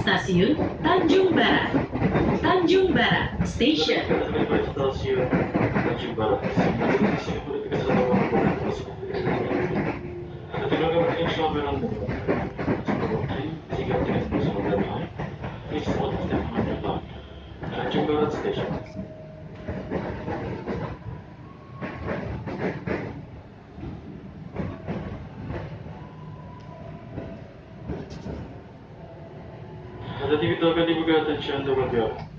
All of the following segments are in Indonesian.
Stasiun Tanjung Barat. Tanjung Barat Station. Stasiun Tanjung Barat. Tanjung Barat Station. Attività che divulgate il centro proprio.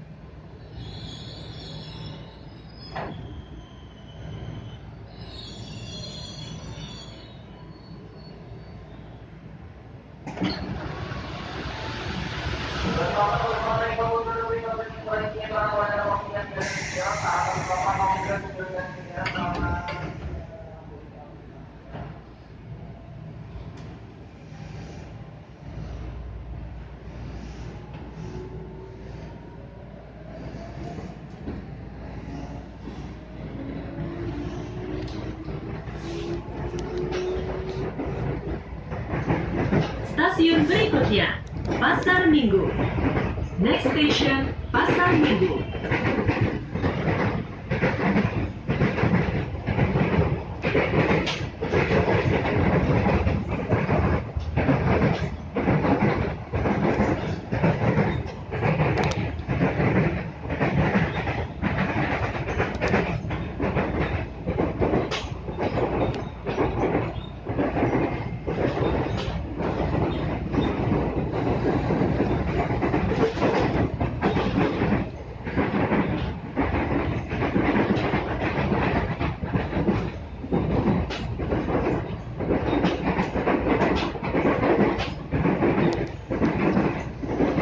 Stasiun berikutnya, Pasar Minggu. Next station, Pasar Minggu.